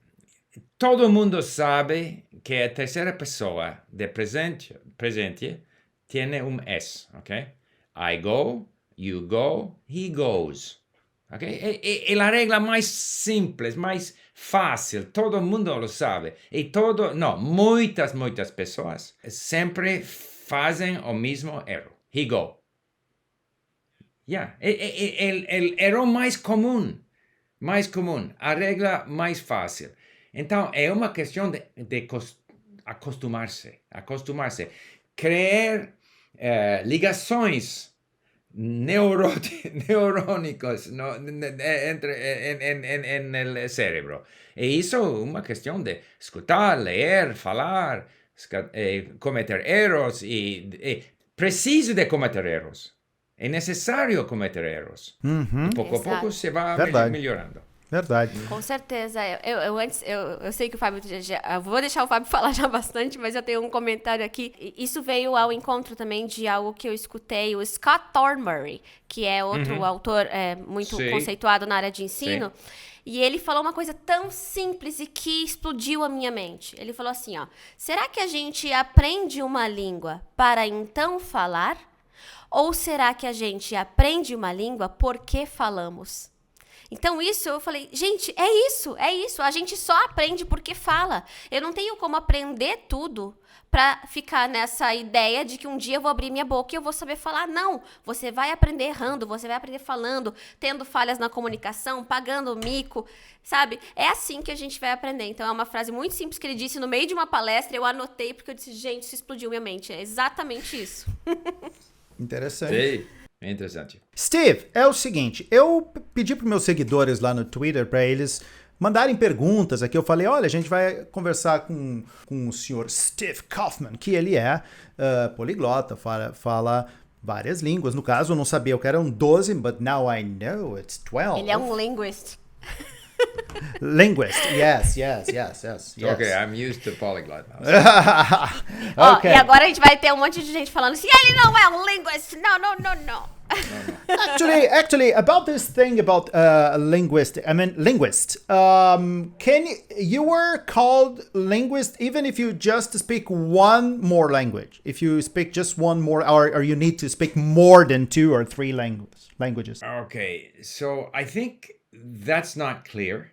todo mundo sabe que a terceira pessoa de presente tem um S, ok? I go, you go, he goes, ok? É a regra mais simples, mais fácil, todo mundo lo sabe. E muitas pessoas sempre fazem o mesmo erro. He go. El erro mais comum, a regra mais fácil. Então, é uma questão de acostumar-se. Creer ligações neurónicas en el cerebro. E isso é uma questão de escutar, ler, falar, cometer erros e preciso de cometer erros. É necessário cometer erros. E pouco a pouco você vai melhorando. Verdade. Com certeza. Eu sei que o Fábio eu vou deixar o Fábio falar já bastante, mas eu tenho um comentário aqui. Isso veio ao encontro também de algo que eu escutei, o Scott Thornbury, que é outro autor muito conceituado na área de ensino. Sim. E ele falou uma coisa tão simples e que explodiu a minha mente. Ele falou assim, ó: será que a gente aprende uma língua para então falar? Ou será que a gente aprende uma língua porque falamos? Então isso, eu falei, gente, é isso. A gente só aprende porque fala. Eu não tenho como aprender tudo para ficar nessa ideia de que um dia eu vou abrir minha boca e eu vou saber falar. Não, você vai aprender errando, você vai aprender falando, tendo falhas na comunicação, pagando mico, sabe? É assim que a gente vai aprender. Então é uma frase muito simples que ele disse no meio de uma palestra, eu anotei porque eu disse, gente, isso explodiu minha mente. É exatamente isso. Interessante. Sim. É interessante. Steve, é o seguinte, eu pedi para meus seguidores lá no Twitter para eles mandarem perguntas aqui. Eu falei, olha, a gente vai conversar com o senhor Steve Kaufman, que ele é poliglota, fala várias línguas. No caso, eu não sabia que eram 12, but now I know it's 12. Ele é um linguist. Linguist, yes. Okay, I'm used to polyglot now. Okay. E agora a gente vai ter um monte de gente falando assim, ele não é um linguist. No. Actually, about this thing about linguist. You were called linguist even if you just speak one more language. If you speak just one more, or you need to speak more than 2 or 3 languages. Okay, so I think that's not clear.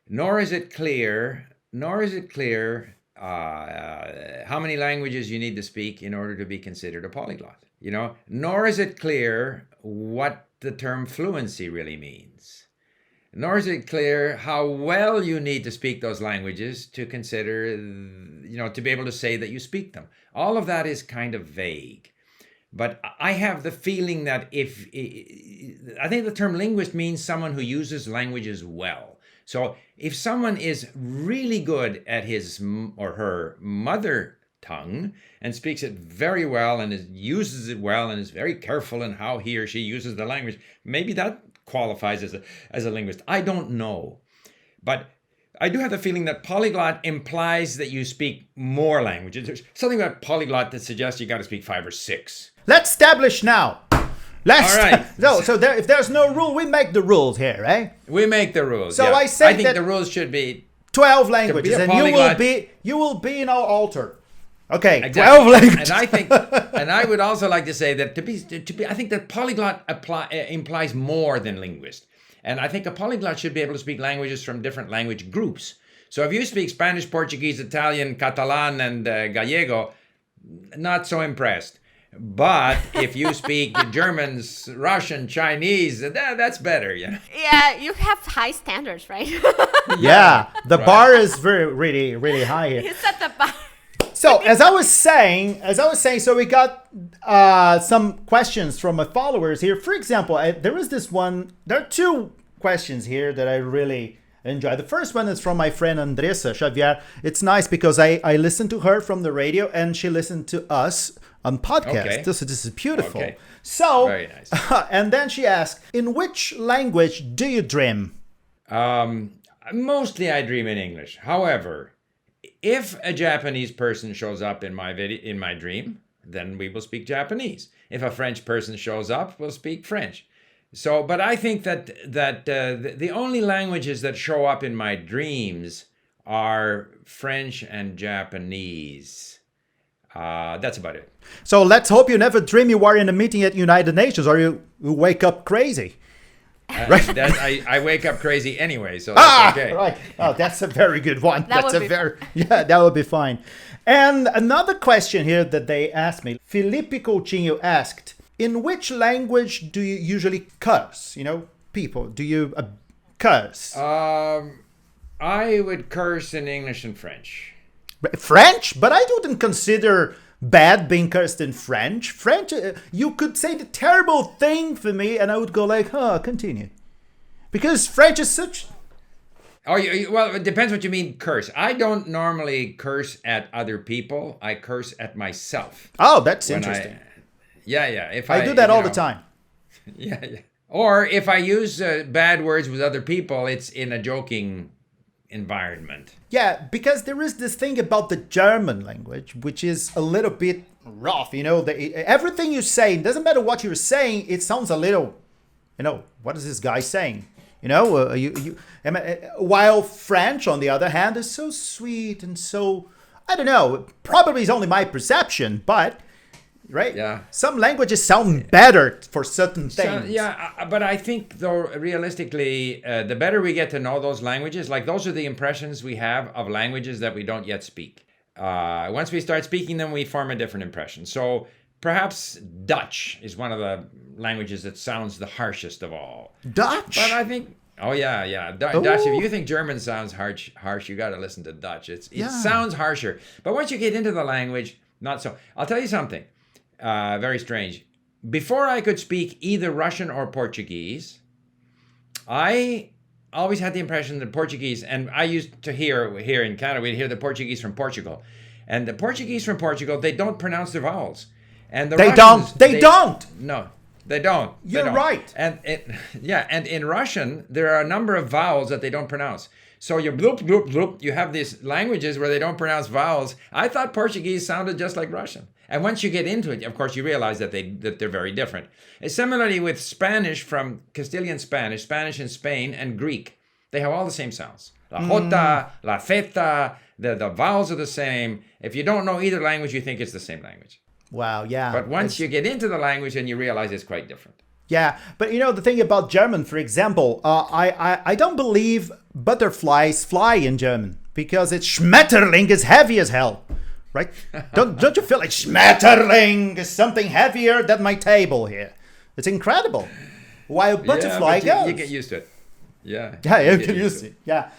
Nor is it clear how many languages you need to speak in order to be considered a polyglot. You know, nor is it clear what the term fluency really means. Nor is it clear how well you need to speak those languages to consider, to be able to say that you speak them. All of that is kind of vague. But I have the feeling that I think the term linguist means someone who uses languages well. So if someone is really good at his or her mother tongue and speaks it very well and uses it well and is very careful in how he or she uses the language, maybe that qualifies as a linguist. I don't know. But I do have the feeling that polyglot implies that you speak more languages. There's something about polyglot that suggests you got to speak 5 or 6. Let's establish now. All right. If there's no rule, we make the rules here, eh? We make the rules. So yeah. I say I think the rules should be 12 languages, and you will be in our altar. Okay, exactly. 12 languages. And I would also like to say that to be, I think that polyglot implies more than linguist. And I think a polyglot should be able to speak languages from different language groups. So if you speak Spanish, Portuguese, Italian, Catalan, and Gallego, not so impressed. But if you speak German, Russian, Chinese, that's better. Yeah. Yeah, you have high standards, right? Yeah, the bar is really, really high here. You set the bar. So as I was saying, so we got some questions from my followers here. For example, there are 2 questions here that I really enjoy. The first one is from my friend Andressa Xavier. It's nice because I listened to her from the radio and she listened to us on podcast. Okay. This is beautiful. Okay. So, very nice. And then she asked, in which language do you dream? Mostly I dream in English. However, if a Japanese person shows up in my dream, then we will speak Japanese. If a French person shows up, we'll speak French. So, but I think that the only languages that show up in my dreams are French and Japanese. That's about it. So let's hope you never dream you are in a meeting at United Nations or you wake up crazy. Right. I wake up crazy anyway, so that's okay. Right. Oh, that's a very good one. That would be fine. And another question here that they asked me, Felipe Coutinho asked, in which language do you usually curse? People, do you curse? I would curse in English and French. French? But I wouldn't consider bad being cursed in French. French, you could say the terrible thing for me and I would go like, continue. Because French is such... Oh, well, it depends what you mean curse. I don't normally curse at other people. I curse at myself. Oh, that's interesting. If I do that all the time. Yeah. Or if I use bad words with other people, it's in a joking environment. Yeah, because there is this thing about the German language, which is a little bit rough. Everything you say, it doesn't matter what you're saying, it sounds a little, what is this guy saying? While French, on the other hand, is so sweet and so, I don't know, probably is only my perception, but, right? Yeah. Some languages sound better for certain things. But I think, though, realistically, the better we get to know those languages, like those are the impressions we have of languages that we don't yet speak. Once we start speaking them, we form a different impression. So perhaps Dutch is one of the languages that sounds the harshest of all. Dutch? But I think, Dutch. If you think German sounds harsh, you got to listen to Dutch. It sounds harsher. But once you get into the language, not so. I'll tell you something very strange. Before I could speak either Russian or Portuguese, I always had the impression that Portuguese, and I used to hear here in Canada, we'd hear the Portuguese from Portugal. And the Portuguese from Portugal, they don't pronounce their vowels. And the Russians, they don't. No, they don't. You're right. And in Russian, there are a number of vowels that they don't pronounce. So you bloop, bloop, bloop, you have these languages where they don't pronounce vowels. I thought Portuguese sounded just like Russian. And once you get into it, of course, you realize that they're very different. And similarly with Spanish from Castilian Spanish, Spanish in Spain, and Greek, they have all the same sounds. La jota, la theta, the vowels are the same. If you don't know either language, you think it's the same language. Wow, yeah. But once you get into the language, then you realize it's quite different. Yeah, but the thing about German, for example, I don't believe butterflies fly in German because it's Schmetterling is heavy as hell, right? don't you feel like Schmetterling is something heavier than my table here? It's incredible. While butterfly goes. You get used to it. Yeah. Yeah, you get used to it. Yeah.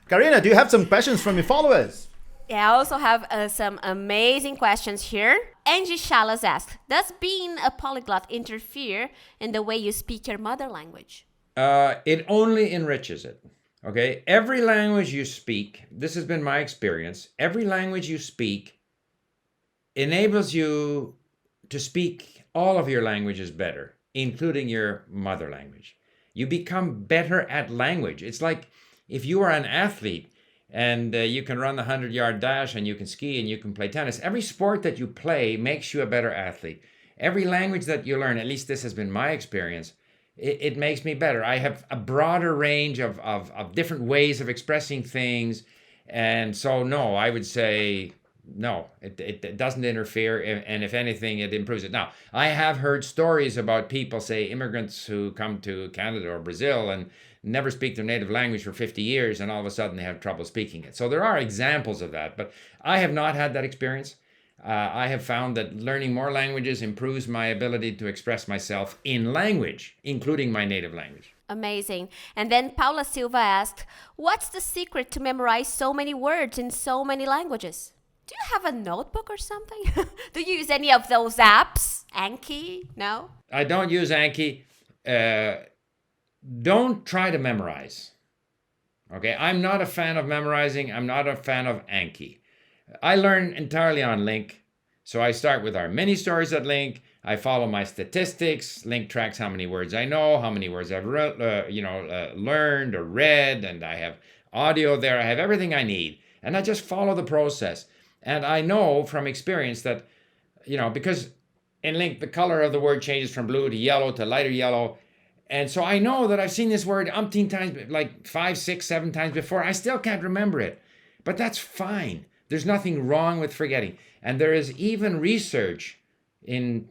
Karina, do you have some questions from your followers? Yeah, I also have some amazing questions here. Angie Chalas asked, does being a polyglot interfere in the way you speak your mother language? It only enriches it. Okay? Every language you speak, this has been my experience, every language you speak enables you to speak all of your languages better, including your mother language. You become better at language. It's like if you are an athlete, and you can run the 100-yard dash, and you can ski, and you can play tennis. Every sport that you play makes you a better athlete. Every language that you learn, at least this has been my experience, it makes me better. I have a broader range of different ways of expressing things. And so, no, I would say, no, it doesn't interfere. And if anything, it improves it. Now, I have heard stories about people, say, immigrants who come to Canada or Brazil and never speak their native language for 50 years, and all of a sudden they have trouble speaking it. So there are examples of that, but I have not had that experience. I have found that learning more languages improves my ability to express myself in language, including my native language. Amazing. And then Paula Silva asked, what's the secret to memorize so many words in so many languages? Do you have a notebook or something? Do you use any of those apps? Anki? No? I don't use Anki. Don't try to memorize. Okay, I'm not a fan of memorizing. I'm not a fan of Anki. I learn entirely on Link. So I start with our mini stories at Link. I follow my statistics. Link tracks how many words I know, how many words I've learned or read, and I have audio there. I have everything I need, and I just follow the process. And I know from experience that, because in Link the color of the word changes from blue to yellow to lighter yellow. And so I know that I've seen this word umpteen times, like 5, 6, 7 times before. I still can't remember it. But that's fine. There's nothing wrong with forgetting. And there is even research in,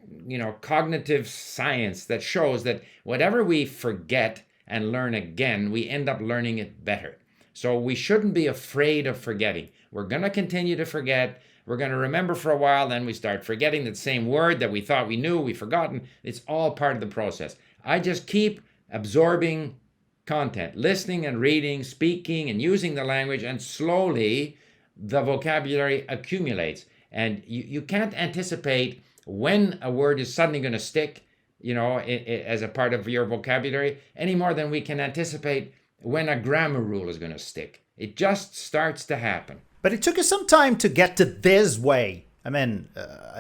cognitive science that shows that whatever we forget and learn again, we end up learning it better. So we shouldn't be afraid of forgetting. We're going to continue to forget. We're going to remember for a while. Then we start forgetting the same word that we thought we knew, we've forgotten. It's all part of the process. I just keep absorbing content, listening and reading, speaking and using the language, and slowly the vocabulary accumulates. And you can't anticipate when a word is suddenly going to stick, as a part of your vocabulary, any more than we can anticipate when a grammar rule is going to stick. It just starts to happen. But it took you some time to get to this way. I mean,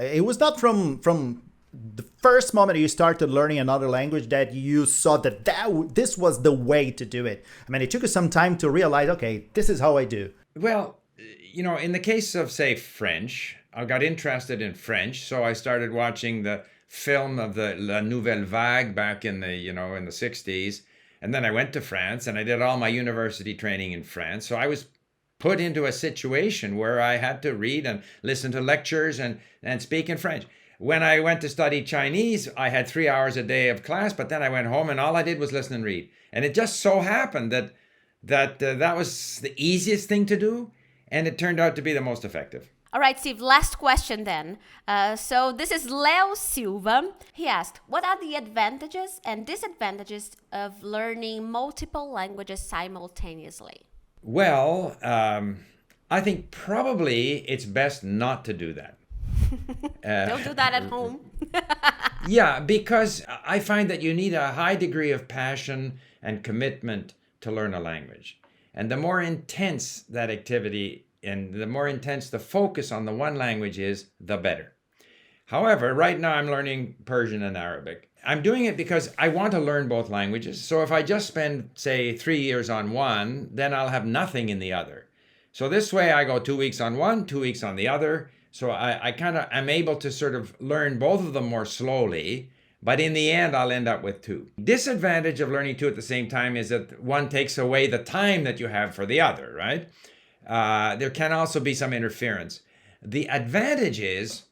it was not from the first moment you started learning another language that you saw that this was the way to do it. I mean, it took you some time to realize, okay, this is how I do. Well, in the case of, say, French, I got interested in French, so I started watching the film of the La Nouvelle Vague back in the, in the 60s. And then I went to France and I did all my university training in France. So I was put into a situation where I had to read and listen to lectures and speak in French. When I went to study Chinese, I had 3 hours a day of class, but then I went home and all I did was listen and read. And it just so happened that was the easiest thing to do, and it turned out to be the most effective. All right, Steve, last question then. So this is Leo Silva. He asked, what are the advantages and disadvantages of learning multiple languages simultaneously? Well, I think probably it's best not to do that. Don't do that at home. Yeah, because I find that you need a high degree of passion and commitment to learn a language. And the more intense that activity and the more intense the focus on the one language is, the better. However, right now I'm learning Persian and Arabic. I'm doing it because I want to learn both languages. So if I just spend, say, 3 years on one, then I'll have nothing in the other. So this way I go 2 weeks on one, 2 weeks on the other. So I kind of am able to sort of learn both of them more slowly, but in the end I'll end up with two. Disadvantage of learning two at the same time is that one takes away the time that you have for the other, right? There can also be some interference. The advantage is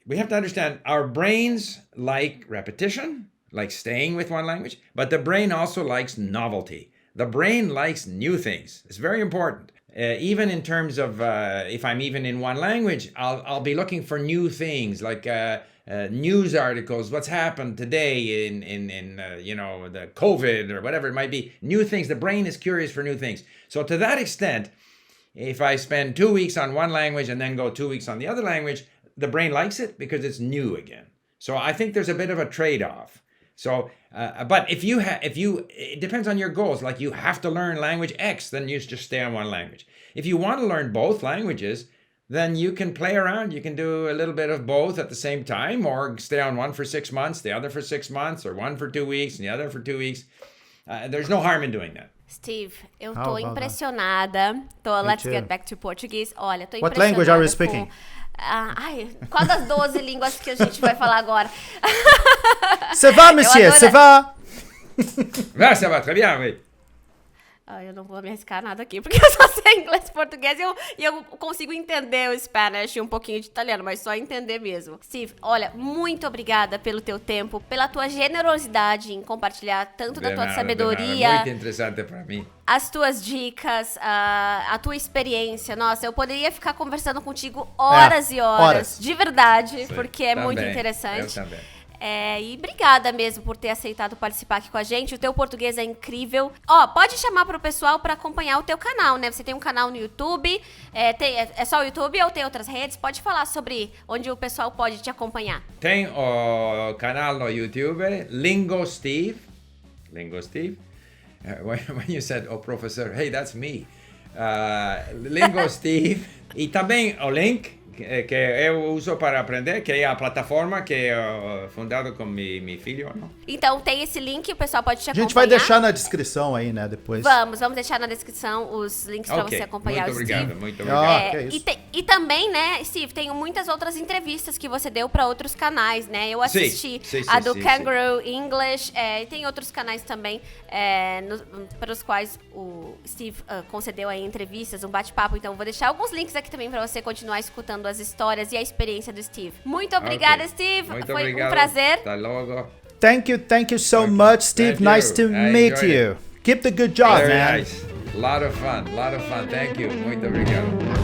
we have to understand our brains like repetition, like staying with one language, but the brain also likes novelty. The brain likes new things. It's very important. Even in terms of if I'm even in one language, I'll be looking for new things like news articles, what's happened today in the COVID or whatever it might be. New things. The brain is curious for new things. So to that extent, if I spend 2 weeks on one language and then go 2 weeks on the other language, the brain likes it because it's new again. So I think there's a bit of a trade-off. So, but if it depends on your goals. Like you have to learn language X, then you just stay on one language. If you want to learn both languages, then you can play around. You can do a little bit of both at the same time, or stay on one for 6 months, the other for 6 months, or one for 2 weeks and the other for 2 weeks. There's no harm in doing that. Steve, eu tô impressionada. Let's get back to Portuguese. Olha, tô impressionada. What language are you speaking? Qual das 12 línguas que a gente vai falar agora? Ça va, monsieur? Ça va? Ça va, très bien, oui. Eu não vou me arriscar nada aqui, porque eu só sei inglês e português e eu consigo entender o Spanish e um pouquinho de italiano, mas só entender mesmo. Steve, olha, muito obrigada pelo teu tempo, pela tua generosidade em compartilhar tanto da tua sabedoria. Muito interessante para mim. As tuas dicas, a tua experiência. Nossa, eu poderia ficar conversando contigo horas e horas. De verdade, sim, porque é muito interessante. Eu também. E obrigada mesmo por ter aceitado participar aqui com a gente. O teu português é incrível. Pode chamar pro pessoal para acompanhar o teu canal, né? Você tem um canal no YouTube. É só o YouTube ou tem outras redes? Pode falar sobre onde o pessoal pode te acompanhar. Tem o canal no YouTube, Lingo Steve. When you said, professor, hey, that's me. Lingo Steve. E também o link que eu uso para aprender, que é a plataforma que é fundada com meu filho, não? Então tem esse link, o pessoal pode te acompanhar. A gente vai deixar na descrição aí, né, depois. Vamos deixar na descrição os links para você acompanhar o Steve. Muito obrigado. E também, né, Steve, tem muitas outras entrevistas que você deu para outros canais, né? Eu assisti a do Kangaroo English, e tem outros canais também para os quais o Steve concedeu aí entrevistas, um bate-papo. Então vou deixar alguns links aqui também para você continuar escutando as histórias e a experiência do Steve. Muito obrigada, Steve. Foi um prazer. Até logo. Thank you so much, Steve. Nice to meet you. Keep the good job, man. Nice. A lot of fun. Thank you. Muito obrigado.